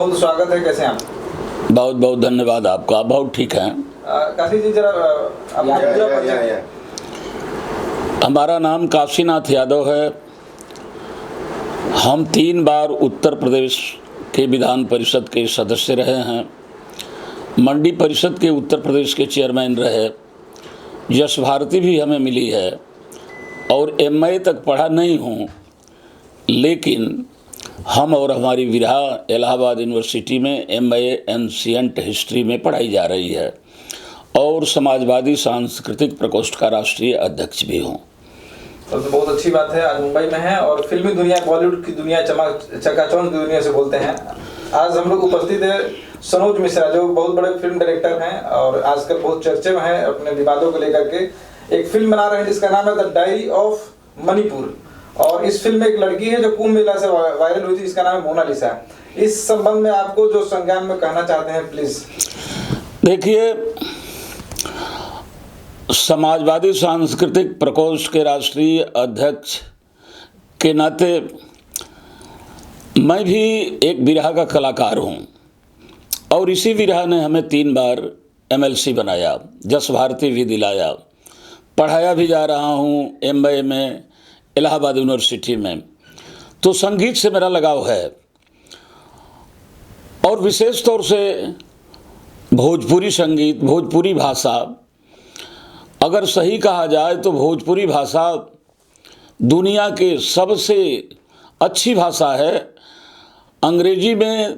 बहुत स्वागत है। कैसे हैं आप? बहुत बहुत धन्यवाद आपका। आप बहुत ठीक हैं। काशी जी जरा अपना पूरा परिचय। हमारा नाम काशीनाथ यादव है। हम 3 बार उत्तर प्रदेश के विधान परिषद के सदस्य रहे हैं। मंडी परिषद के उत्तर प्रदेश के चेयरमैन रहे। यश भारती भी हमें मिली है और MA तक पढ़ा नहीं हूँ, लेकिन हम और हमारी विरहा इलाहाबाद यूनिवर्सिटी में MA एंशिएंट हिस्ट्री में पढ़ाई जा रही है और समाजवादी सांस्कृतिक प्रकोष्ठ का राष्ट्रीय अध्यक्ष भी हूँ। तो बहुत अच्छी बात है। आज मुंबई में है और फिल्मी दुनिया, बॉलीवुड की दुनिया, चकाचौंध की दुनिया से बोलते हैं। आज हम लोग उपस्थित है सनोज मिश्रा, जो बहुत बड़े फिल्म डायरेक्टर हैं और आजकल बहुत चर्चे में हैं अपने विवादों को लेकर के। एक फिल्म बना रहे हैं जिसका नाम है द डायरी ऑफ मणिपुर, और इस फिल्म में एक लड़की है जो कुंभ मेला से वायरल हुई थी, जिसका नाम है मोनालिसा। इस संबंध में आपको जो संज्ञान में कहना चाहते हैं, प्लीज। देखिए, समाजवादी सांस्कृतिक प्रकोष्ठ के राष्ट्रीय अध्यक्ष के नाते मैं भी एक विरहा का कलाकार हूँ और इसी विरहा ने हमें 3 बार MLC बनाया, जस भारती भी दिलाया, पढ़ाया भी जा रहा हूँ MA में इलाहाबाद यूनिवर्सिटी में। तो संगीत से मेरा लगाव है और विशेष तौर से भोजपुरी संगीत, भोजपुरी भाषा। अगर सही कहा जाए तो भोजपुरी भाषा दुनिया के सबसे अच्छी भाषा है। अंग्रेजी में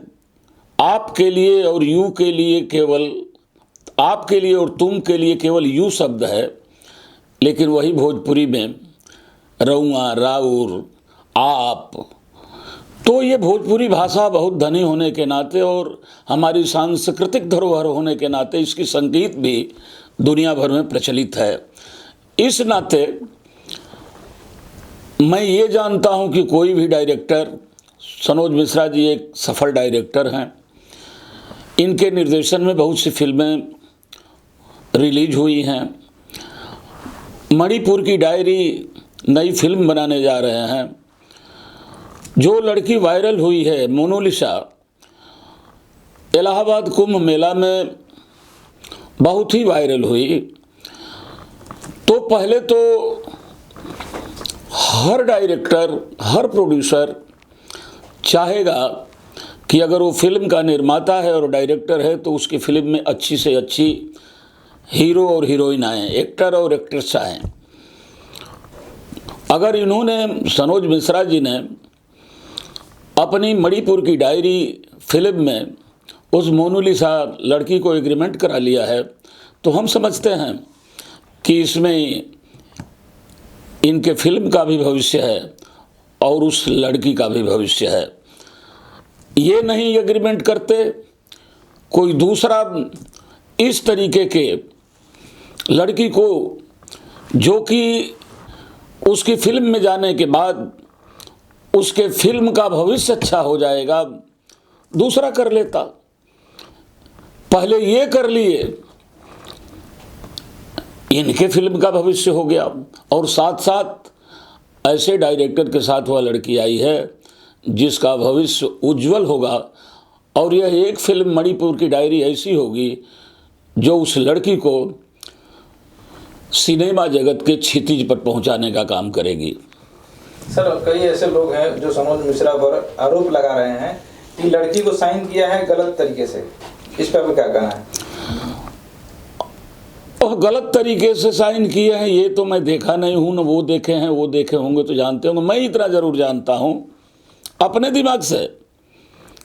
आपके लिए और यू के लिए केवल, आपके लिए और तुम के लिए केवल यू शब्द है, लेकिन वही भोजपुरी में रउआ, राउर, आप। तो ये भोजपुरी भाषा बहुत धनी होने के नाते और हमारी सांस्कृतिक धरोहर होने के नाते इसकी संगीत भी दुनिया भर में प्रचलित है। इस नाते मैं ये जानता हूँ कि कोई भी डायरेक्टर, सनोज मिश्रा जी एक सफल डायरेक्टर हैं। इनके निर्देशन में बहुत सी फिल्में रिलीज हुई हैं। मणिपुर की डायरी नई फिल्म बनाने जा रहे हैं। जो लड़की वायरल हुई है मोनालिसा, इलाहाबाद कुंभ मेला में बहुत ही वायरल हुई। तो पहले तो हर डायरेक्टर, हर प्रोड्यूसर चाहेगा कि अगर वो फिल्म का निर्माता है और डायरेक्टर है तो उसकी फिल्म में अच्छी से अच्छी हीरो और हीरोइन आएँ, एक्टर और एक्ट्रेस आएँ। अगर इन्होंने, सनोज मिश्रा जी ने अपनी मणिपुर की डायरी फिल्म में उस मोनालिसा लड़की को एग्रीमेंट करा लिया है, तो हम समझते हैं कि इसमें इनके फिल्म का भी भविष्य है और उस लड़की का भी भविष्य है। ये नहीं एग्रीमेंट करते, कोई दूसरा इस तरीके के लड़की को, जो कि उसकी फिल्म में जाने के बाद उसके फिल्म का भविष्य अच्छा हो जाएगा, दूसरा कर लेता। पहले ये कर लिए, इनके फिल्म का भविष्य हो गया और साथ साथ ऐसे डायरेक्टर के साथ वह लड़की आई है जिसका भविष्य उज्जवल होगा। और यह एक फिल्म मणिपुर की डायरी ऐसी होगी जो उस लड़की को सिनेमा जगत के क्षितिज पर पहुंचाने का काम करेगी। सर, कई ऐसे लोग हैं जो सनोज मिश्रा पर आरोप लगा रहे हैं कि लड़की को साइन किया है गलत तरीके से। इस पर भी क्या कहना है? और गलत तरीके से साइन किए हैं ये तो मैं देखा नहीं हूँ, न वो देखे हैं, वो देखे होंगे तो जानते होंगे। मैं इतना जरूर जानता हूँ अपने दिमाग से,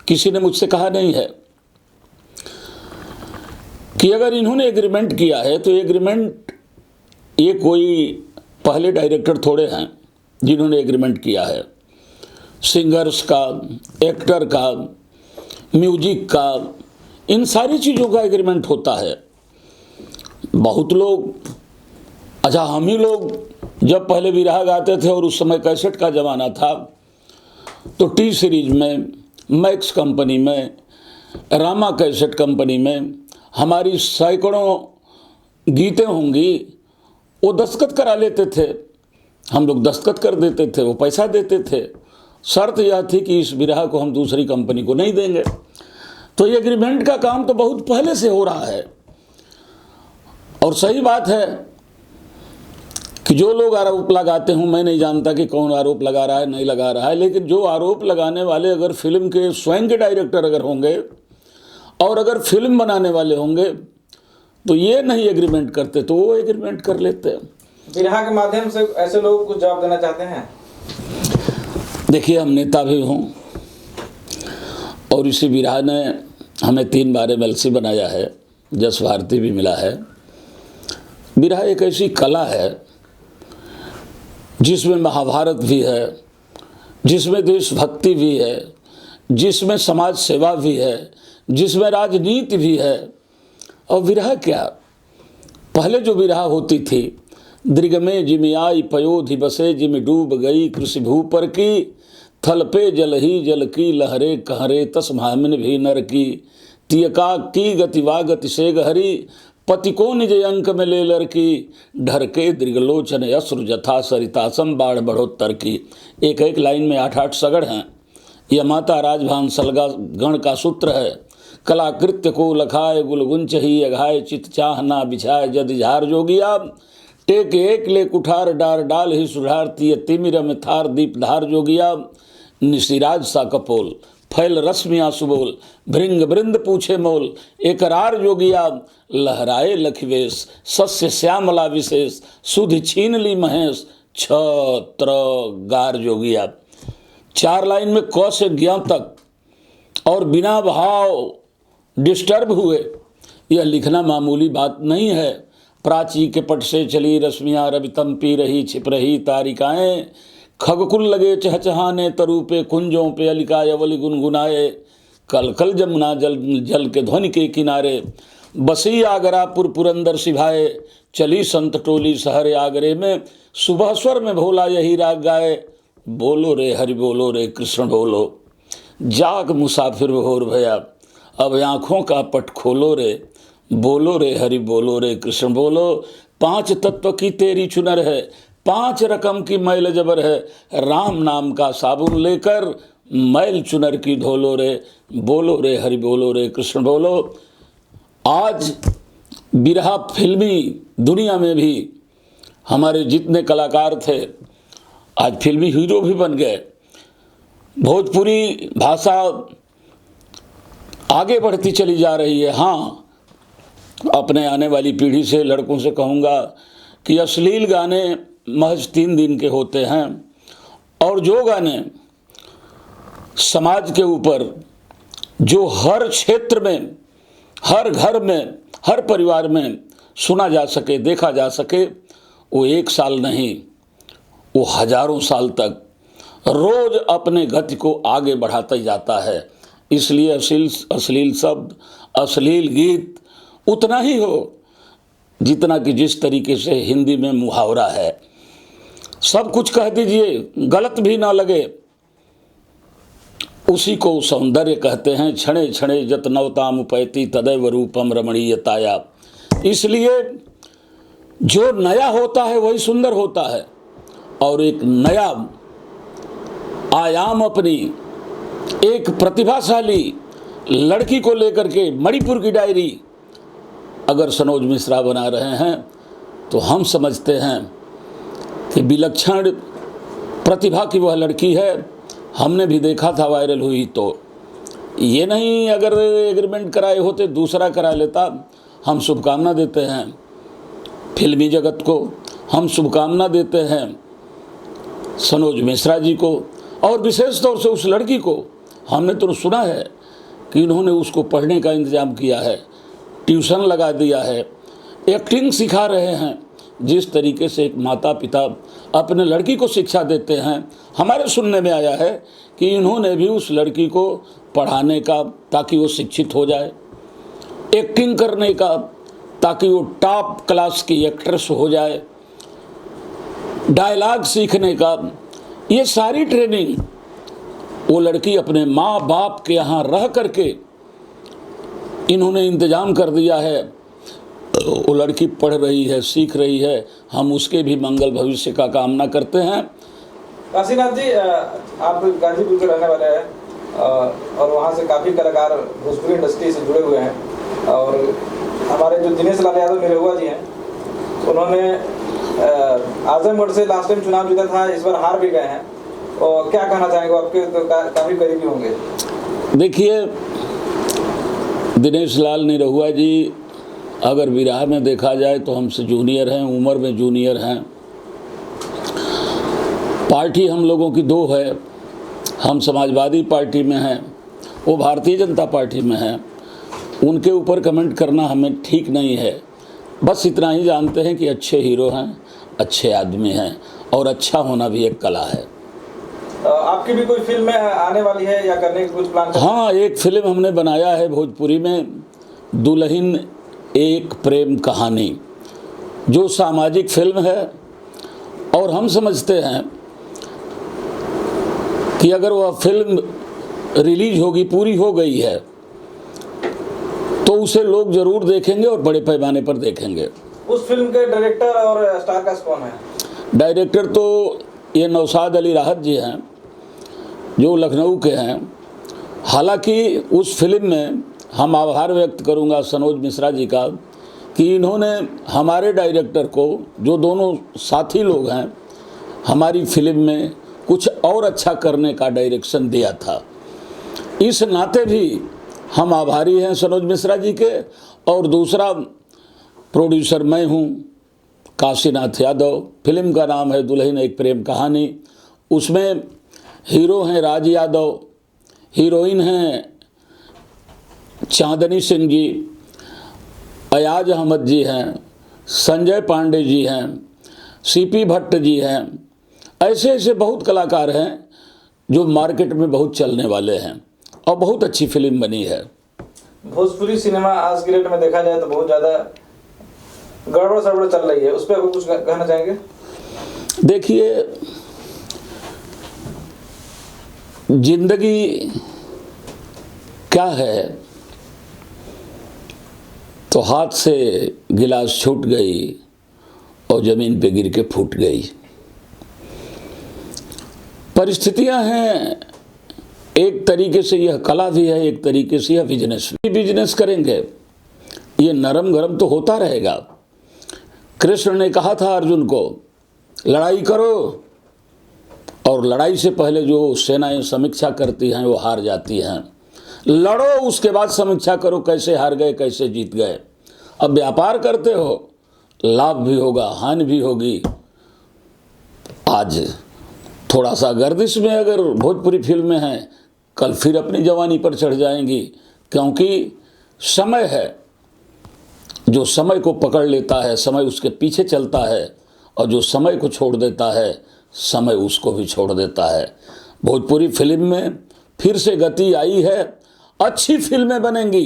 किसी ने मुझसे कहा नहीं है कि अगर इन्होंने एग्रीमेंट किया है तो एग्रीमेंट, ये कोई पहले डायरेक्टर थोड़े हैं जिन्होंने एग्रीमेंट किया है। सिंगर्स का, एक्टर का, म्यूजिक का, इन सारी चीज़ों का एग्रीमेंट होता है। बहुत लोग, अच्छा हम ही लोग जब पहले विरहा गाते थे और उस समय कैसेट का ज़माना था, तो टी सीरीज में, मैक्स कंपनी में, रामा कैसेट कंपनी में हमारी सैकड़ों गीतें होंगी, वो दस्तखत करा लेते थे। हम लोग दस्तखत कर देते थे, वो पैसा देते थे। शर्त यह थी कि इस विरहा को हम दूसरी कंपनी को नहीं देंगे। तो ये एग्रीमेंट का काम तो बहुत पहले से हो रहा है। और सही बात है कि जो लोग आरोप लगाते हों, मैं नहीं जानता कि कौन आरोप लगा रहा है नहीं लगा रहा है, लेकिन जो आरोप लगाने वाले अगर फिल्म के स्वयं के डायरेक्टर अगर होंगे और अगर फिल्म बनाने वाले होंगे तो ये नहीं एग्रीमेंट करते तो वो एग्रीमेंट कर लेते हैं। बिरहा के माध्यम से ऐसे लोगों को जवाब देना चाहते हैं। देखिए, हम नेता भी हों और इसी बिरहा ने हमें 3 बार MLC बनाया है, जस भारती भी मिला है। बिरहा एक ऐसी कला है जिसमें महाभारत भी है, जिसमें देशभक्ति भी है, जिसमें समाज सेवा भी है, जिसमें राजनीति भी है। और विरह क्या, पहले जो विरह होती थी, दृगमे जिमि आई पयोधि बसे जिमि डूब गई कृषि भू पर की, थल पे जल ही जल की लहरे कहरे तस भामिन भी नर की, तियका की गति वा गति से गहरी, पति को निज अंक में ले लड़की, ढर के दृगलोचन अश्रु जथा सरितासम बाढ़ बढ़ोत्तर की। एक लाइन में 8-8 सगड़ हैं। यह माता राजभान सलगा गण का सूत्र है। कलाकृत्य को लखाए गुलगुंच ही अघाए चित चाह ना बिछाए जद झार जोगिया, टेक एक ले कुठार डार डाल ही सुधार तिय तिमिर में थार दीप धार जोगिया, निशिराज सा कपोल फैल रश्मियाँ सुबोल भृंग वृंद पूछे मोल, एकरार जोगिया लहराए लखवेश सस्य श्यामला विशेष, सुधि छीन ली महेश छत्र गार जोगिया। 4 लाइन में क से ज्ञ तक और बिना भाव डिस्टर्ब हुए यह लिखना मामूली बात नहीं है। प्राची के पट से चली रश्मियाँ रवितम पी रही छिप रही तारिकाएँ, खगकुल लगे चहचहाने तरु पे कुंजों पे अलिका अवली गुनगुनाए, कल कल जमुना जल जल के ध्वनि के किनारे, बसी आगरा पुरंदर सिभाए, चली संत टोली शहर आगरे में, सुबह स्वर में भोला यही राग गाए, बोलो रे हरि बोलो रे कृष्ण बोलो, जाग मुसाफिर भोर भया अब आँखों का पट खोलो रे, बोलो रे हरि बोलो रे कृष्ण बोलो, 5 तत्व की तेरी चुनर है, 5 रकम की मैल जबर है, राम नाम का साबुन लेकर मैल चुनर की धोलो रे, बोलो रे हरि बोलो रे कृष्ण बोलो। आज बिरहा फिल्मी दुनिया में भी हमारे जितने कलाकार थे आज फिल्मी हीरो भी बन गए। भोजपुरी भाषा आगे बढ़ती चली जा रही है। हाँ, अपने आने वाली पीढ़ी से लड़कों से कहूँगा कि अश्लील गाने महज 3 दिन के होते हैं और जो गाने समाज के ऊपर जो हर क्षेत्र में, हर घर में, हर परिवार में सुना जा सके, देखा जा सके, वो 1 साल नहीं, वो हजारों साल तक रोज अपने गति को आगे बढ़ाता ही जाता है। इसलिए अश्लील शब्द, अश्लील गीत उतना ही हो जितना कि जिस तरीके से हिंदी में मुहावरा है। सब कुछ कह दीजिए, गलत भी ना लगे, उसी को सौंदर्य कहते हैं। क्षणे क्षणे जत नवताम उपैति तदैव रूपम रमणीयताया। इसलिए जो नया होता है वही सुंदर होता है। और एक नया आयाम अपनी एक प्रतिभाशाली लड़की को लेकर के मणिपुर की डायरी अगर सनोज मिश्रा बना रहे हैं तो हम समझते हैं कि विलक्षण प्रतिभा की वह लड़की है। हमने भी देखा था वायरल हुई, तो ये नहीं अगर एग्रीमेंट कराए होते दूसरा करा लेता। हम शुभकामना देते हैं फिल्मी जगत को, हम शुभकामना देते हैं सनोज मिश्रा जी को और विशेष तौर से उस लड़की को। हमने तो सुना है कि इन्होंने उसको पढ़ने का इंतज़ाम किया है, ट्यूशन लगा दिया है, एक्टिंग सिखा रहे हैं। जिस तरीके से एक माता पिता अपने लड़की को शिक्षा देते हैं, हमारे सुनने में आया है कि इन्होंने भी उस लड़की को पढ़ाने का ताकि वो शिक्षित हो जाए, एक्टिंग करने का ताकि वो टॉप क्लास की एक्ट्रेस हो जाए, डायलॉग सीखने का, ये सारी ट्रेनिंग वो लड़की अपने माँ बाप के यहाँ रह करके इन्होंने इंतज़ाम कर दिया है। वो लड़की पढ़ रही है, सीख रही है, हम उसके भी मंगल भविष्य का कामना करते हैं। काशीनाथ जी, आप गाजीपुर के रहने वाले हैं और वहाँ से काफ़ी कलाकार भोजपुरी इंडस्ट्री से जुड़े हुए हैं। और हमारे जो दिनेश लाल यादव निरहुआ जी हैं, उन्होंने आजमगढ़ से लास्ट टाइम चुनाव जीता था, इस बार हार भी गए हैं। और क्या कहना चाहेंगे, आपके तो काफ़ी करीबी होंगे। देखिए, दिनेश लाल निरहुआ जी अगर विराह में देखा जाए तो हमसे जूनियर हैं, उम्र में जूनियर हैं। पार्टी हम लोगों की दो है, हम समाजवादी पार्टी में हैं, वो भारतीय जनता पार्टी में हैं। उनके ऊपर कमेंट करना हमें ठीक नहीं है। बस इतना ही जानते हैं कि अच्छे हीरो हैं, अच्छे आदमी हैं, और अच्छा होना भी एक कला है। आपकी भी कोई फिल्म आने वाली है या करने की कुछ प्लान? हाँ, एक फिल्म हमने बनाया है भोजपुरी में, दुल्हन एक प्रेम कहानी, जो सामाजिक फिल्म है। और हम समझते हैं कि अगर वह फिल्म रिलीज होगी, पूरी हो गई है, तो उसे लोग ज़रूर देखेंगे और बड़े पैमाने पर देखेंगे। उस फिल्म के डायरेक्टर और स्टार कास्ट कौन है? डायरेक्टर तो ये नौशाद अली राहत जी हैं, जो लखनऊ के हैं। हालांकि उस फिल्म में हम आभार व्यक्त करूंगा सनोज मिश्रा जी का कि इन्होंने हमारे डायरेक्टर को, जो दोनों साथी लोग हैं, हमारी फिल्म में कुछ और अच्छा करने का डायरेक्शन दिया था। इस नाते भी हम आभारी हैं सनोज मिश्रा जी के। और दूसरा प्रोड्यूसर मैं हूँ, काशीनाथ यादव। फिल्म का नाम है दुल्हन एक प्रेम कहानी। उसमें हीरो हैं राज यादव, हीरोइन हैं चांदनी सिंह जी, अयाज अहमद जी हैं, संजय पांडे जी हैं, सीपी भट्ट जी हैं। ऐसे ऐसे बहुत कलाकार हैं जो मार्केट में बहुत चलने वाले हैं, और बहुत अच्छी फिल्म बनी है। भोजपुरी सिनेमा आज की डेट में देखा जाए तो बहुत ज़्यादा गड़बड़ सड़बड़ चल रही है, उस पर कुछ कहना चाहेंगे? देखिए, जिंदगी क्या है, तो हाथ से गिलास छूट गई और ज़मीन पे गिर के फूट गई। परिस्थितियां हैं, एक तरीके से यह कला भी है, एक तरीके से यह बिजनेस भी। बिजनेस करेंगे, ये नरम गरम तो होता रहेगा। कृष्ण ने कहा था अर्जुन को, लड़ाई करो, और लड़ाई से पहले जो सेनाएं समीक्षा करती हैं वो हार जाती हैं। लड़ो, उसके बाद समीक्षा करो कैसे हार गए, कैसे जीत गए। अब व्यापार करते हो, लाभ भी होगा, हानि भी होगी। आज थोड़ा सा गर्दिश में अगर भोजपुरी फिल्में हैं, कल फिर अपनी जवानी पर चढ़ जाएंगी, क्योंकि समय है, जो समय को पकड़ लेता है, समय उसके पीछे चलता है, और जो समय को छोड़ देता है, समय उसको भी छोड़ देता है। भोजपुरी फिल्म में फिर से गति आई है, अच्छी फिल्में बनेंगी,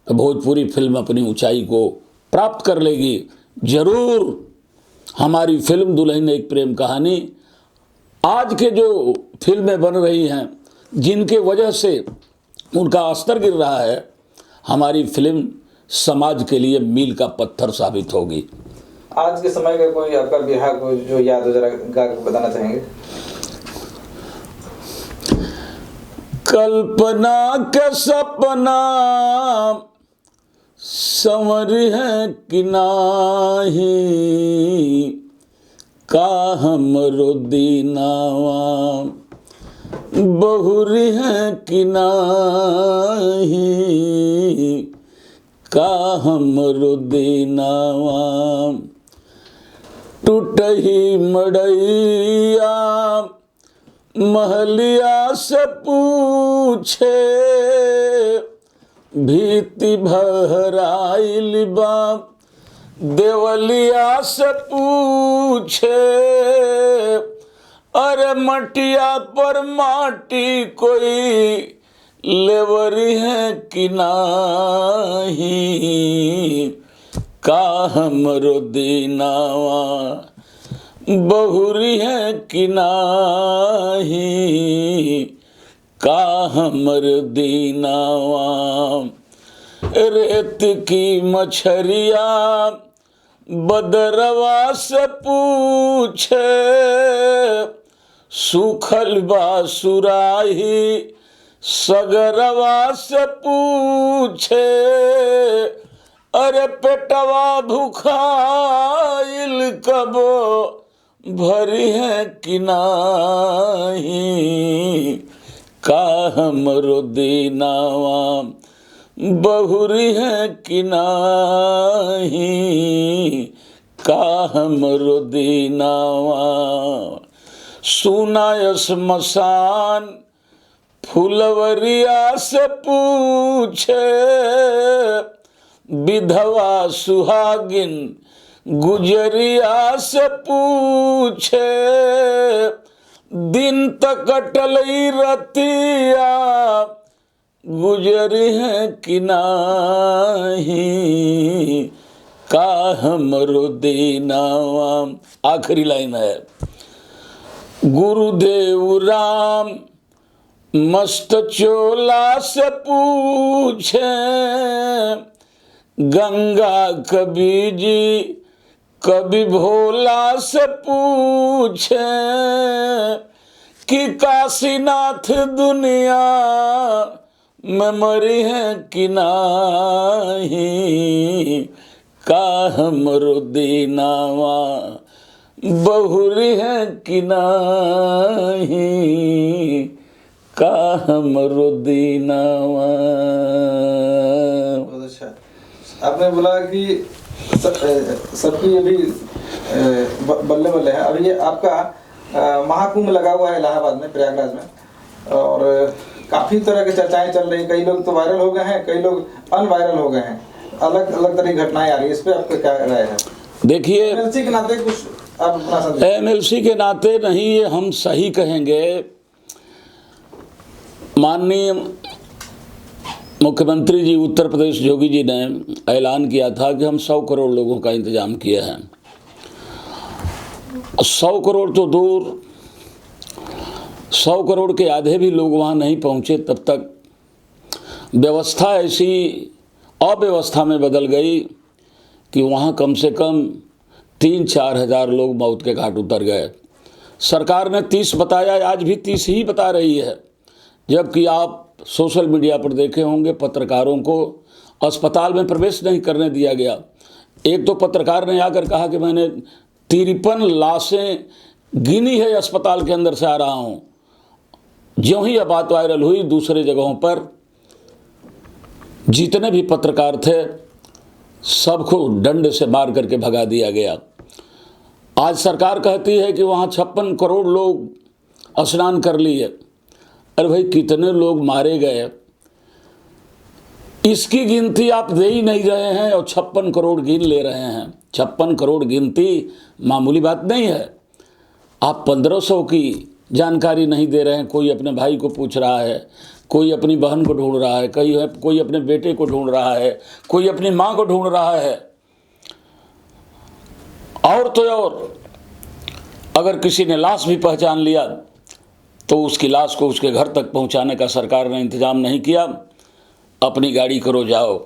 भोजपुरी फिल्म अपनी ऊंचाई को प्राप्त कर लेगी। जरूर हमारी फिल्म दुल्हन एक प्रेम कहानी, आज के जो फिल्में बन रही हैं, जिनके वजह से उनका स्तर गिर रहा है, हमारी फिल्म समाज के लिए मील का पत्थर साबित होगी। आज के समय का कोई आपका बिहार को जो याद हो, जरा गा के बताना चाहेंगे? कल्पना के सपना संवर है कि नाही, का हमरो दीनावा बहुरी है कि नाही, का हमरो दीनावा टूटही मड़ैया महलिया से पूछे, भीति भराइल बा देवलिया से पूछे, अरे मटिया पर माटी कोई लेवरी है कि नाही, का हमरो दीनावा बहुरी है कि नाही, का हमर दीनावा रेत की मछरिया बदरवा से पूछे, सूखल बा सुराही सगरवा से पूछे, अरे पेटवा भुखाइल कबो भरी है कि नाही, का हमरो दीनावा बहुरी है कि नाही, का हमरो दीनावा। सुना स्मशान फुलवरिया से पूछे, विधवा सुहागिन गुजरिया से पूछे, दिन तक कटलई रतिया गुजरी है कि नाही, का हमरो दीनावा। आखिरी लाइन है, गुरुदेव राम मस्त चोला से पूछे, गंगा कवि जी कवि भोला से पूछे, कि काशीनाथ दुनिया में मरी है कि नाही, का हमरो दीनावा बहुरी है कि नाही, का हमरो दीनावा। बहुत अच्छा। आपने बोला कि सबकी अभी बल्ले बल्ले है। अभी ये आपका महाकुंभ लगा हुआ है इलाहाबाद में, प्रयागराज में, और काफी तरह की चर्चाएं चल रही। कई लोग तो वायरल हो गए हैं, कई लोग अनवायरल हो गए हैं, अलग अलग तरह की घटनाएं आ रही है। इस पे आपका क्या राय है? देखिए, एमएलसी के नाते कुछ आप अपना संदेश। एमएलसी के नाते नहीं, ये हम सही कहेंगे। माननीय मुख्यमंत्री जी उत्तर प्रदेश योगी जी ने ऐलान किया था कि हम 100 करोड़ लोगों का इंतजाम किए हैं। 100 करोड़ तो दूर, 100 करोड़ के आधे भी लोग वहाँ नहीं पहुँचे, तब तक व्यवस्था ऐसी अव्यवस्था में बदल गई कि वहाँ कम से कम 3-4 हज़ार लोग मौत के घाट उतर गए। सरकार ने 30 बताया, आज भी 30 ही बता रही है, जबकि आप सोशल मीडिया पर देखे होंगे पत्रकारों को अस्पताल में प्रवेश नहीं करने दिया गया। एक तो पत्रकार ने आकर कहा कि मैंने 53 लाशें गिनी है, अस्पताल के अंदर से आ रहा हूँ। ज्यों ही यह बात वायरल हुई, दूसरे जगहों पर जितने भी पत्रकार थे सबको डंडे से मार करके भगा दिया गया। आज सरकार कहती है कि वहाँ 56 करोड़ लोग स्नान कर लिए। अरे भाई, कितने लोग मारे गए इसकी गिनती आप दे ही नहीं रहे हैं और 56 करोड़ गिन ले रहे हैं। 56 करोड़ गिनती मामूली बात नहीं है। आप 1500 की जानकारी नहीं दे रहे हैं। कोई अपने भाई को पूछ रहा है, कोई अपनी बहन को ढूंढ रहा है, कोई अपने बेटे को ढूंढ रहा है, कोई अपनी माँ को ढूंढ रहा है। और तो और, अगर किसी ने लाश भी पहचान लिया तो उसकी लाश को उसके घर तक पहुंचाने का सरकार ने इंतजाम नहीं किया। अपनी गाड़ी करो जाओ।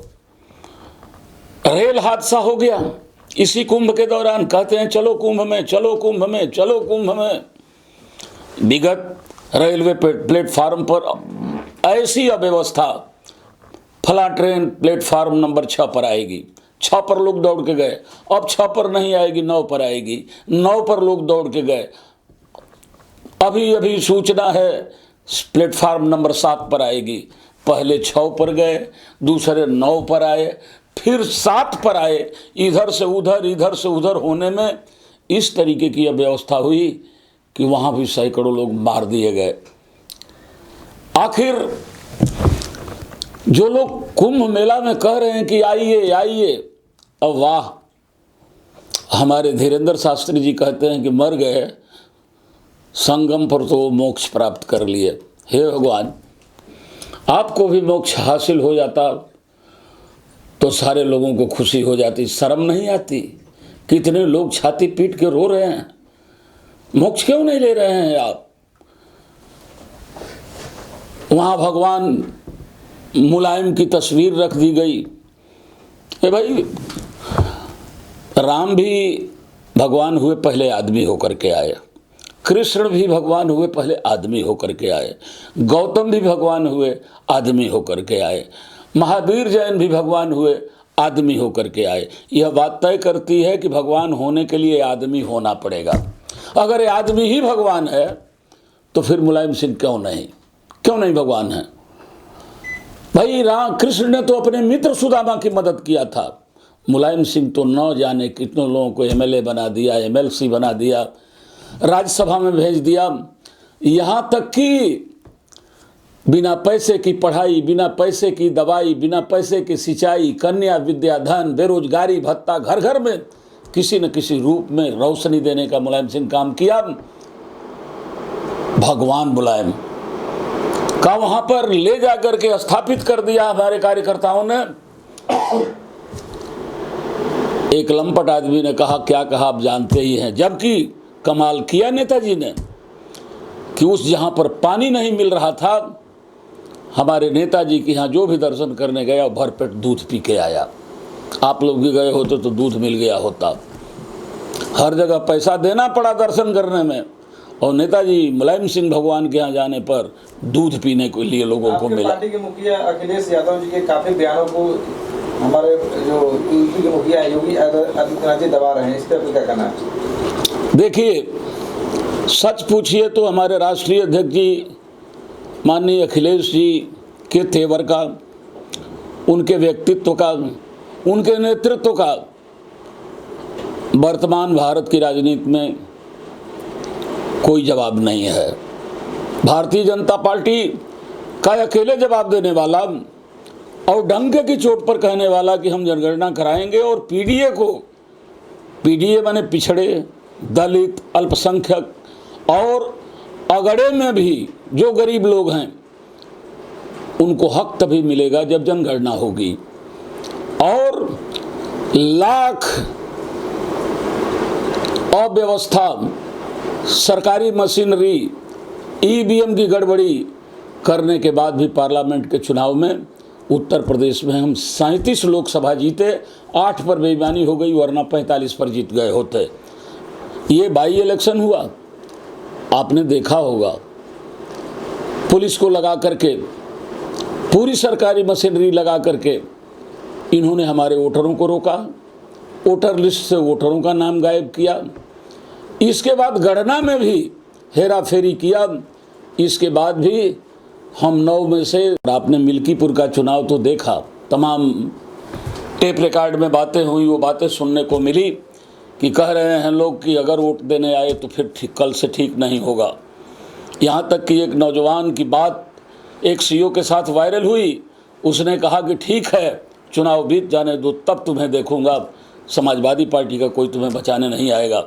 रेल हादसा हो गया इसी कुंभ के दौरान। कहते हैं चलो कुंभ में, चलो कुंभ में, चलो कुंभ में। विगत रेलवे प्लेटफार्म पर ऐसी अव्यवस्था, फला ट्रेन प्लेटफार्म नंबर 6 पर आएगी, 6 पर लोग दौड़ के गए। अब 6 पर नहीं आएगी, 9 पर आएगी, 9 पर लोग दौड़ के गए। अभी अभी सूचना है प्लेटफार्म नंबर 7 पर आएगी। पहले 6 पर गए, दूसरे 9 पर आए, फिर 7 पर आए। इधर से उधर, इधर से उधर होने में इस तरीके की व्यवस्था हुई कि वहाँ भी सैकड़ों लोग मार दिए गए। आखिर जो लोग कुंभ मेला में कह रहे हैं कि आइए आइए, अब वाह, हमारे धीरेन्द्र शास्त्री जी कहते हैं कि मर गए, संगम पर तो मोक्ष प्राप्त कर लिए। हे भगवान, आपको भी मोक्ष हासिल हो जाता तो सारे लोगों को खुशी हो जाती। शर्म नहीं आती? कितने लोग छाती पीट के रो रहे हैं, मोक्ष क्यों नहीं ले रहे हैं आप? वहाँ भगवान मुलायम की तस्वीर रख दी गई। भाई, राम भी भगवान हुए, पहले आदमी होकर के आए। कृष्ण भी भगवान हुए, पहले आदमी होकर के आए। गौतम भी भगवान हुए, आदमी होकर के आए। महावीर जैन भी भगवान हुए, आदमी होकर के आए। यह बात तय करती है कि भगवान होने के लिए आदमी होना पड़ेगा। अगर ये आदमी ही भगवान है तो फिर मुलायम सिंह क्यों नहीं भगवान है? भाई राम कृष्ण ने तो अपने मित्र सुदामा की मदद किया था। मुलायम सिंह तो न जाने कितनों लोगों को एमएलए बना दिया, एमएलसी बना दिया, राज्यसभा में भेज दिया। यहाँ तक कि बिना पैसे की पढ़ाई, बिना पैसे की दवाई, बिना पैसे की सिंचाई, कन्या विद्या धन, बेरोजगारी भत्ता, घर घर में किसी न किसी रूप में रोशनी देने का मुलायम सिंह काम किया। भगवान मुलायम का वहां पर ले जाकर के स्थापित कर दिया हमारे कार्यकर्ताओं ने। एक लंपट आदमी ने कहा, क्या कहा आप जानते ही हैं, जबकि कमाल किया नेताजी ने कि उस जहां पर पानी नहीं मिल रहा था, हमारे नेताजी के यहाँ जो भी दर्शन करने गया भरपेट दूध पी के आया। आप लोग भी गए होते तो दूध मिल गया होता। हर जगह पैसा देना पड़ा दर्शन करने में, और नेताजी मुलायम सिंह भगवान के यहाँ जाने पर दूध पीने के लिए लोगों को मिला। पार्टी के मुखिया अखिलेश यादव जी के काफी बयानों को हमारे जो यूपी के मुखिया योगी आदित्यनाथ जी दबा रहे हैं, इस पर क्या कहना है? देखिए, सच पूछिए तो हमारे राष्ट्रीय अध्यक्ष जी माननीय अखिलेश जी के तेवर का, उनके व्यक्तित्व का, उनके नेतृत्व का वर्तमान भारत की राजनीति में कोई जवाब नहीं है। भारतीय जनता पार्टी का अकेले जवाब देने वाला और डंके की चोट पर कहने वाला कि हम जनगणना कराएंगे, और पीडीए माने पिछड़े, दलित, अल्पसंख्यक और अगड़े में भी जो गरीब लोग हैं उनको हक तभी मिलेगा जब जनगणना होगी। और लाख अव्यवस्था, सरकारी मशीनरी, ईवीएम की गड़बड़ी करने के बाद भी पार्लियामेंट के चुनाव में उत्तर प्रदेश में हम 37 लोकसभा जीते, 8 पर बेईमानी हो गई, वरना 45 पर जीत गए होते। ये बाई इलेक्शन हुआ, आपने देखा होगा, पुलिस को लगा करके, पूरी सरकारी मशीनरी लगा करके इन्होंने हमारे वोटरों को रोका, वोटर लिस्ट से वोटरों का नाम गायब किया। इसके बाद गणना में भी हेरा फेरी किया। इसके बाद भी हम 9 में से, आपने मिल्कीपुर का चुनाव तो देखा, तमाम टेप रिकॉर्ड में बातें हुई, वो बातें सुनने को मिली कि कह रहे हैं लोग कि अगर वोट देने आए तो फिर कल से ठीक नहीं होगा। यहाँ तक कि एक नौजवान की बात एक सीईओ के साथ वायरल हुई, उसने कहा कि ठीक है चुनाव बीत जाने दो, तब तुम्हें देखूंगा, समाजवादी पार्टी का कोई तुम्हें बचाने नहीं आएगा।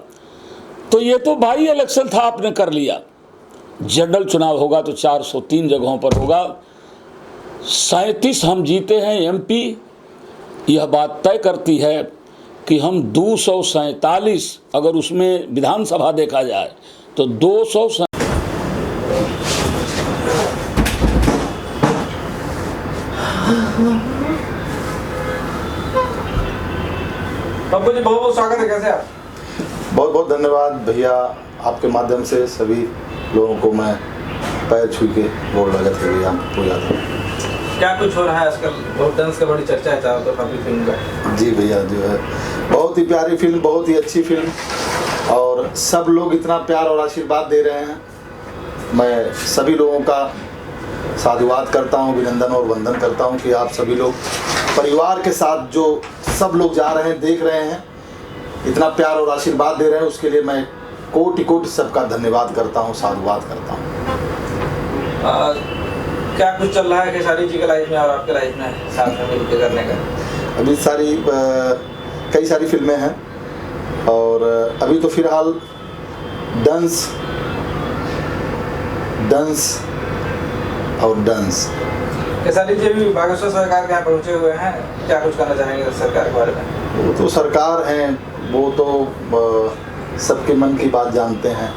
तो ये तो बाई इलेक्शन था, आपने कर लिया। जनरल चुनाव होगा तो 403 जगहों पर होगा, 37 हम जीते हैं एमपी। यह बात तय करती है कि हम 247, अगर उसमें विधानसभा देखा जाए तो 200। पप्पू जी बहुत बहुत स्वागत है, कैसे आप? बहुत बहुत धन्यवाद भैया, आपके माध्यम से सभी लोगों को मैं पैर छू के गोड़ लगत है भैया, आपको याद है। क्या कुछ हो रहा है आजकल? बहुत डांस का बड़ी चर्चा है चारों तरफ आपकी फिल्म का। जी भैया, जो है बहुत ही प्यारी फिल्म, बहुत ही अच्छी फिल्म, और सब लोग इतना प्यार और आशीर्वाद दे रहे हैं। मैं सभी लोगों का साधुवाद करता हूँ, अभिनंदन और वंदन करता हूँ कि आप सभी लोग परिवार के साथ जो सब लोग जा रहे हैं, देख रहे हैं, इतना प्यार और आशीर्वाद दे रहे हैं, उसके लिए मैं कोटि कोटि सबका धन्यवाद करता हूँ, साधुवाद करता हूँ। क्या कुछ चल रहा है खेसारी जी के लाइफ में और आपके लाइफ में साथ में मिलकर करने का? अभी कई सारी फिल्में हैं, और अभी तो फिलहाल डांस और डांस। खेसारी जी भी बागेश्वर सरकार के यहाँ पहुँचे हुए हैं, क्या कुछ करना चाहेंगे सरकार के बारे में? वो तो सरकार हैं, वो तो सबके मन की बात जानते हैं,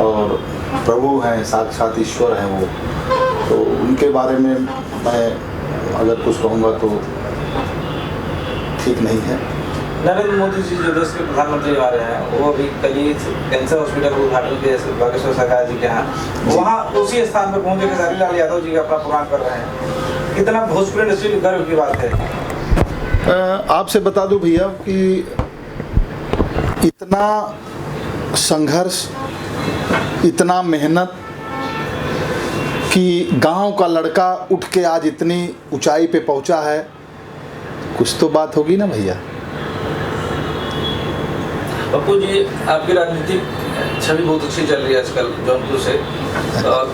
और प्रभु हैं, साक्षात ईश्वर हैं वो, तो उनके बारे में मैं अगर कुछ कहूँगा तो ठीक नहीं है। नरेंद्र मोदी जी जो देश के प्रधानमंत्री हमारे हैं, वो अभी कल ही कैंसर हॉस्पिटल को उद्घाटन किए बागेश्वर सरकार जी के यहाँ, वहाँ उसी स्थान पर पहुँचे खेसारी लाल यादव जी अपना प्रोग्राम कर रहे हैं। कितना भोजपुरी इंडस्ट्री में गर्व की बात है। आपसे बता दूं भैया कि इतना संघर्ष, इतना मेहनत कि गांव का लड़का उठ के आज इतनी ऊंचाई पे पहुंचा है, कुछ तो बात होगी ना भैया। पप्पू जी, आपकी राजनीतिक छवि बहुत अच्छी चल रही है आजकल जौनपुर से,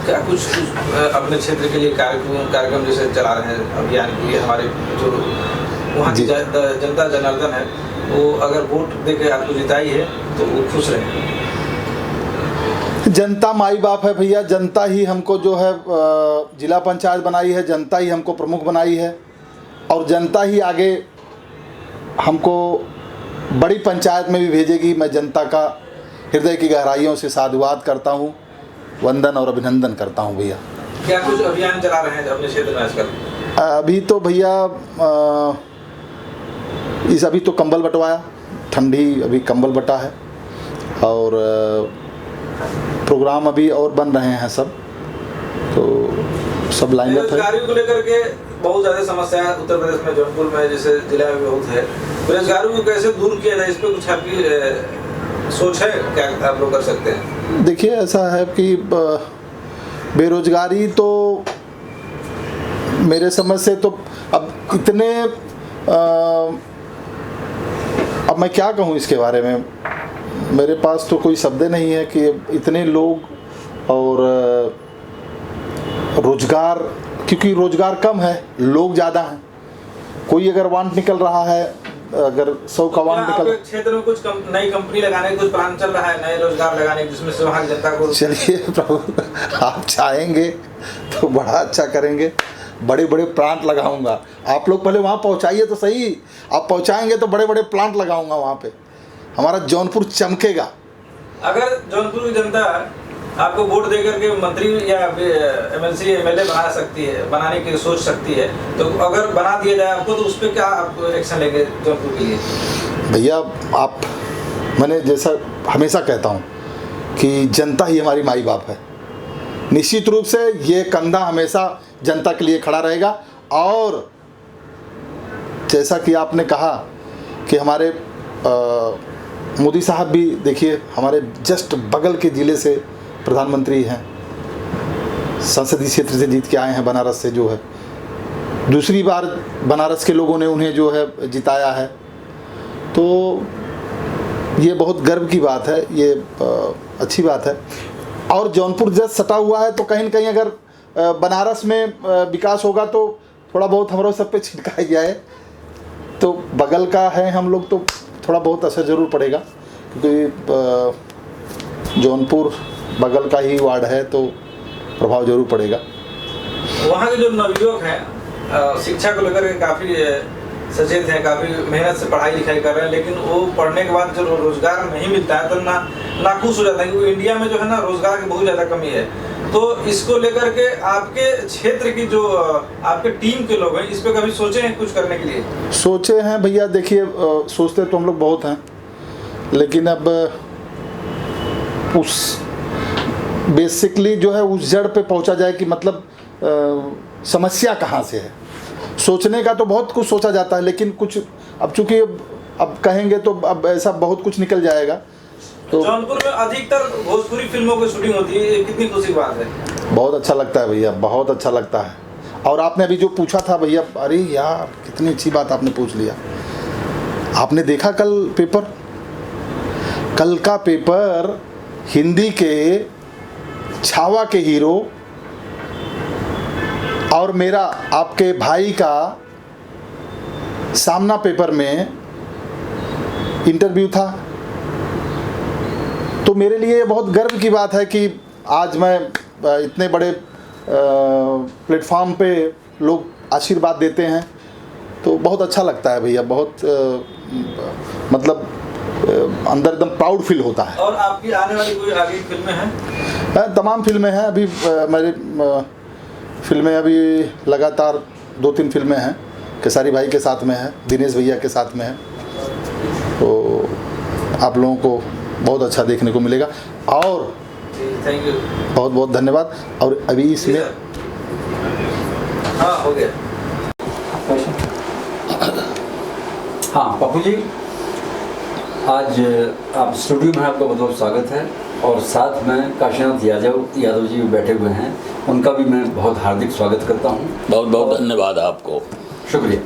क्या कुछ अपने क्षेत्र के लिए कार्यक्रम जैसे चला रहे हैं, अभियान के लिए हमारे जो वहाँ की जनता जनार्दन है, वो अगर वोट देके आपको जिताई है तो वो खुश रहे। जनता माई बाप है भैया, जनता ही हमको जो है जिला पंचायत बनाई है, जनता ही हमको प्रमुख बनाई है, और जनता ही आगे हमको बड़ी पंचायत में भी भेजेगी। मैं जनता का हृदय की गहराइयों से साधुवाद करता हूँ, वंदन और अभिनंदन करता हूँ भैया। क्या कुछ अभियान चला रहे हैं अपने क्षेत्र में आजकल? अभी तो भैया अभी तो कंबल बंटवाया, ठंडी अभी कंबल बटा है, और प्रोग्राम अभी और बन रहे हैं सब, तो सब लाइन अप है। बेरोजगारी को लेकर के बहुत ज़्यादा समस्या है उत्तर प्रदेश में, जौनपुर में जैसे जिला में बहुत है। बेरोजगारी को कैसे दूर किया जाए, इस पर कुछ आपकी सोच है, क्या आप लोग कर सकते हैं? देखिए, ऐसा है कि बेरोजगारी तो मेरे समझ से तो अब इतने अब मैं क्या कहूँ इसके बारे में, मेरे पास तो कोई शब्द नहीं है कि इतने लोग और रोजगार, क्योंकि रोजगार कम है, लोग ज़्यादा हैं। कोई अगर वांट निकल रहा है, अगर 100 का वांट निकल, क्षेत्र में कुछ नई कंपनी लगाने का कुछ प्लान चल रहा है, नए रोजगार लगाने जिसमें से वहाँ की जनता को? चलिए प्रभु, आप चाहेंगे तो बड़ा अच्छा करेंगे, बड़े बड़े प्लांट लगाऊंगा। आप लोग पहले वहाँ पहुँचाइए तो सही, आप पहुँचाएंगे तो बड़े बड़े प्लांट लगाऊंगा वहाँ पे, हमारा जौनपुर चमकेगा। अगर जौनपुर की जनता आपको वोट देकर के मंत्री या एमएलसी एमएलए बना सकती है, बनाने की सोच सकती है, तो अगर बना दिया जाए आपको, तो उस पर क्या आप एक्शन लेंगे जौनपुर के लिए? भैया, आप, मैंने जैसा हमेशा कहता हूँ कि जनता ही हमारी माई बाप है। निश्चित रूप से ये कंधा हमेशा जनता के लिए खड़ा रहेगा। और जैसा कि आपने कहा कि हमारे मोदी साहब भी, देखिए, हमारे जस्ट बगल के ज़िले से प्रधानमंत्री हैं, संसदीय क्षेत्र से जीत के आए हैं, बनारस से जो है, दूसरी बार बनारस के लोगों ने उन्हें जो है जिताया है। तो ये बहुत गर्व की बात है, ये अच्छी बात है। और जौनपुर जस्ट सटा हुआ है, तो कहीं न कहीं अगर बनारस में विकास होगा तो थोड़ा बहुत हमारे सब पे छिटका जाए, तो बगल का है हम लोग, तो थोड़ा बहुत असर ज़रूर पड़ेगा, क्योंकि जौनपुर बगल का ही वार्ड है, तो प्रभाव जरूर पड़ेगा। वहाँ के जो नवयुवक हैं शिक्षा को लेकर के काफ़ी सचेत हैं, काफ़ी मेहनत से पढ़ाई लिखाई कर रहे हैं, लेकिन वो पढ़ने के बाद जो रोजगार नहीं मिलता है तो नाखुश हो जाता है, क्योंकि इंडिया में जो है ना रोजगार की बहुत ज़्यादा कमी है। तो इसको लेकर के आपके क्षेत्र की जो आपके टीम के लोग हैं, इस पर कभी सोचे हैं कुछ करने के लिए? सोचे हैं भैया, देखिए, सोचते तो हम लोग बहुत हैं, लेकिन अब उस बेसिकली जो है उस जड़ पे पहुंचा जाए कि मतलब समस्या कहाँ से है। सोचने का तो बहुत कुछ सोचा जाता है, लेकिन कुछ अब चूंकि अब कहेंगे तो अब ऐसा बहुत कुछ निकल जाएगा। तो जौनपुर में अधिकतर भोजपुरी फिल्मों की शूटिंग होती है, कितनी खुशी की बात है। बहुत अच्छा लगता है भैया, बहुत अच्छा लगता है। और आपने अभी जो पूछा था भैया, अरे यार कितनी अच्छी बात आपने पूछ लिया। आपने देखा कल पेपर, कल का पेपर हिंदी के छावा के हीरो और मेरा आपके भाई का सामना पेपर में इंटरव्यू था। तो मेरे लिए बहुत गर्व की बात है कि आज मैं इतने बड़े प्लेटफॉर्म पे लोग आशीर्वाद देते हैं, तो बहुत अच्छा लगता है भैया, बहुत मतलब अंदर एकदम प्राउड फील होता है। और आपकी आने वाली कोई आगे फिल्में हैं? तमाम फिल्में हैं, अभी मेरी फिल्में अभी लगातार 2-3 फिल्में हैं, केसारी भाई के साथ में है, दिनेश भैया के साथ में है। आप लोगों को बहुत अच्छा देखने को मिलेगा। और थैंक यू। बहुत बहुत धन्यवाद। और अभी इसमें हाँ हो गया। हाँ पप्पू जी, आज आप स्टूडियो में आपका बहुत बहुत स्वागत है। और साथ में काशीनाथ यादव जी बैठे हुए हैं, उनका भी मैं बहुत हार्दिक स्वागत करता हूँ। बहुत बहुत धन्यवाद आपको। शुक्रिया।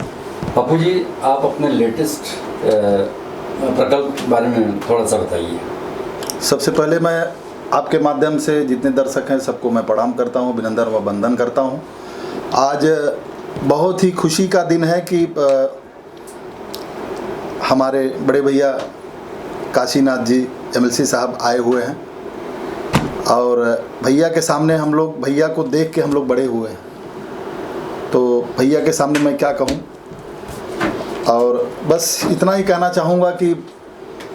पप्पू जी, आप अपने लेटेस्ट प्रकल्प के बारे में थोड़ा सा बताइए। सबसे पहले मैं आपके माध्यम से जितने दर्शक हैं सबको मैं प्रणाम करता हूँ, अभिनंदन व वंदन करता हूँ। आज बहुत ही खुशी का दिन है कि हमारे बड़े भैया काशीनाथ जी एमएलसी साहब आए हुए हैं। और भैया के सामने हम लोग, भैया को देख के हम लोग बड़े हुए हैं, तो भैया के सामने मैं क्या कहूँ। और बस इतना ही कहना चाहूँगा कि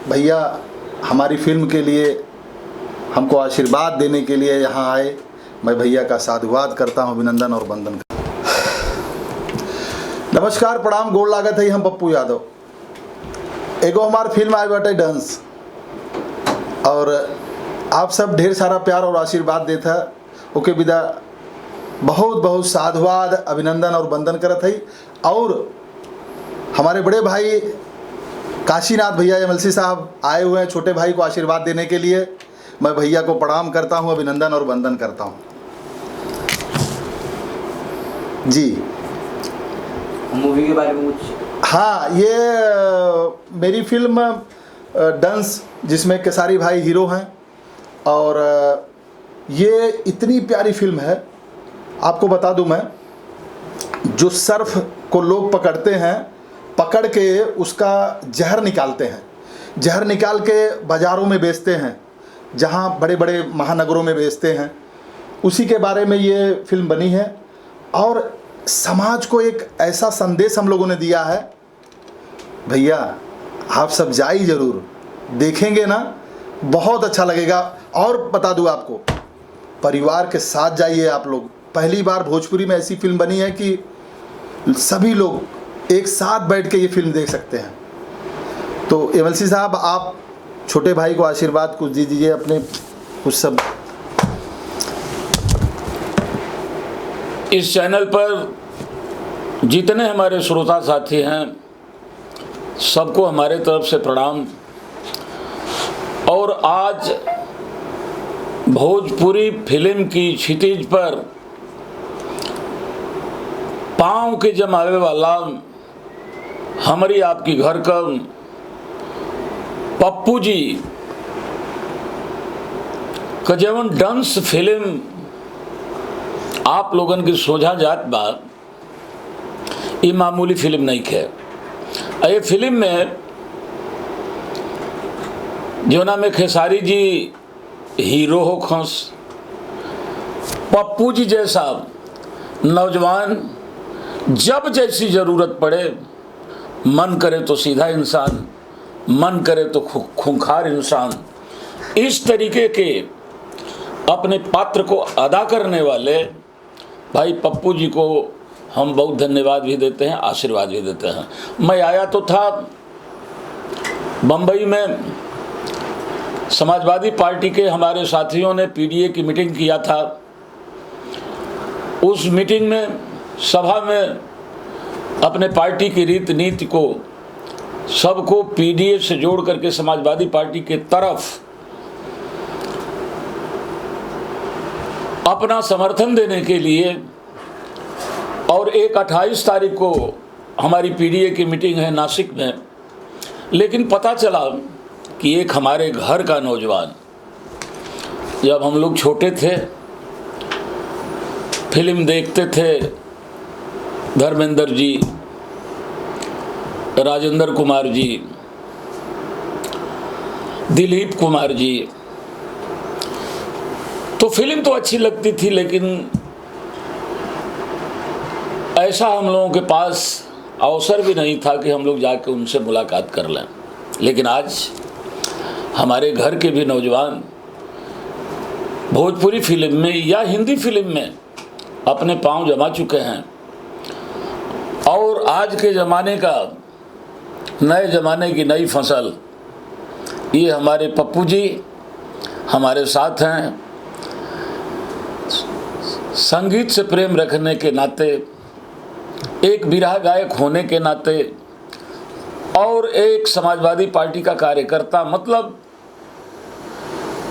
भैया हमारी फिल्म के लिए हमको आशीर्वाद देने के लिए यहाँ आए। मैं भैया का साधुवाद करता हूँ, अभिनंदन और वंदन। नमस्कार, प्रणाम, गोड़ लागत है। हम पप्पू यादव। एगो हमार फिल्म आए बाटे डांस, और आप सब ढेर सारा प्यार और आशीर्वाद देता ओके विदा बहुत बहुत साधुवाद, अभिनंदन और वंदन करत है। और हमारे बड़े भाई काशीनाथ भैया एमएलसी साहब आए हुए हैं छोटे भाई को आशीर्वाद देने के लिए। मैं भैया को प्रणाम करता हूं, अभिनंदन और वंदन करता हूं जी। मूवी के बारे में कुछ? हाँ, ये मेरी फिल्म डांस, जिसमें केसारी भाई हीरो हैं। और ये इतनी प्यारी फिल्म है, आपको बता दूं मैं, जो सर्फ को लोग पकड़ते हैं, पकड़ के उसका जहर निकालते हैं, जहर निकाल के बाज़ारों में बेचते हैं, जहाँ बड़े बड़े महानगरों में बेचते हैं, उसी के बारे में ये फिल्म बनी है। और समाज को एक ऐसा संदेश हम लोगों ने दिया है। भैया आप सब जाइए, ज़रूर देखेंगे ना, बहुत अच्छा लगेगा। और बता दूं आपको, परिवार के साथ जाइए आप लोग। पहली बार भोजपुरी में ऐसी फिल्म बनी है कि सभी लोग एक साथ बैठ के ये फिल्म देख सकते हैं। तो एमएलसी साहब, आप छोटे भाई को आशीर्वाद कुछ दीजिए अपने, कुछ सब। इस चैनल पर जितने हमारे श्रोता साथी हैं सबको हमारे तरफ से प्रणाम। और आज भोजपुरी फिल्म की क्षितिज पर पांव के जमावे वाला हमारी आपकी घर का पप्पू जी का जवन डांस फिल्म आप लोगन की सोझा जात बा, ये मामूली फिल्म नहीं है। ये फिल्म में जोना में खेसारी जी हीरो हो खस, पप्पू जी जैसा नौजवान जब जैसी ज़रूरत पड़े, मन करे तो सीधा इंसान, मन करे तो खूंखार इंसान, इस तरीके के अपने पात्र को अदा करने वाले भाई पप्पू जी को हम बहुत धन्यवाद भी देते हैं, आशीर्वाद भी देते हैं। मैं आया तो था बम्बई में, समाजवादी पार्टी के हमारे साथियों ने पीडीए की मीटिंग किया था। उस मीटिंग में, सभा में अपने पार्टी की रीति नीति को, सबको पीडीए से जोड़ करके समाजवादी पार्टी के तरफ अपना समर्थन देने के लिए, और एक 28 तारीख को हमारी पीडीए की मीटिंग है नासिक में। लेकिन पता चला कि एक हमारे घर का नौजवान, जब हम लोग छोटे थे फिल्म देखते थे, धर्मेंद्र जी, राजेंद्र कुमार जी, दिलीप कुमार जी, तो फिल्म तो अच्छी लगती थी, लेकिन ऐसा हम लोगों के पास अवसर भी नहीं था कि हम लोग जाके उनसे मुलाकात कर लें। लेकिन आज हमारे घर के भी नौजवान भोजपुरी फिल्म में या हिंदी फिल्म में अपने पांव जमा चुके हैं। और आज के ज़माने का, नए ज़माने की नई फसल ये हमारे पप्पू जी हमारे साथ हैं। संगीत से प्रेम रखने के नाते, एक बिरहा गायक होने के नाते और एक समाजवादी पार्टी का कार्यकर्ता, मतलब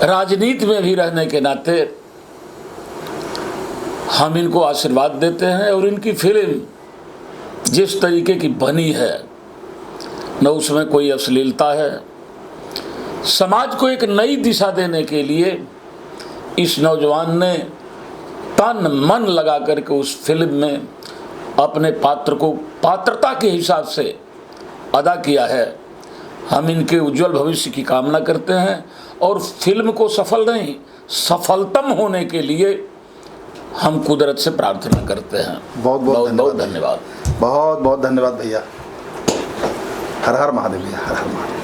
राजनीति में भी रहने के नाते हम इनको आशीर्वाद देते हैं। और इनकी फिल्म जिस तरीके की बनी है, न उसमें कोई अश्लीलता है, समाज को एक नई दिशा देने के लिए इस नौजवान ने तन मन लगा करके उस फिल्म में अपने पात्र को पात्रता के हिसाब से अदा किया है। हम इनके उज्जवल भविष्य की कामना करते हैं और फिल्म को सफल नहीं, सफलतम होने के लिए हम कुदरत से प्रार्थना करते हैं। बहुत बहुत बहुत धन्यवाद। बहुत बहुत धन्यवाद भैया। हर हर महादेव भैया, हर हर महादेव।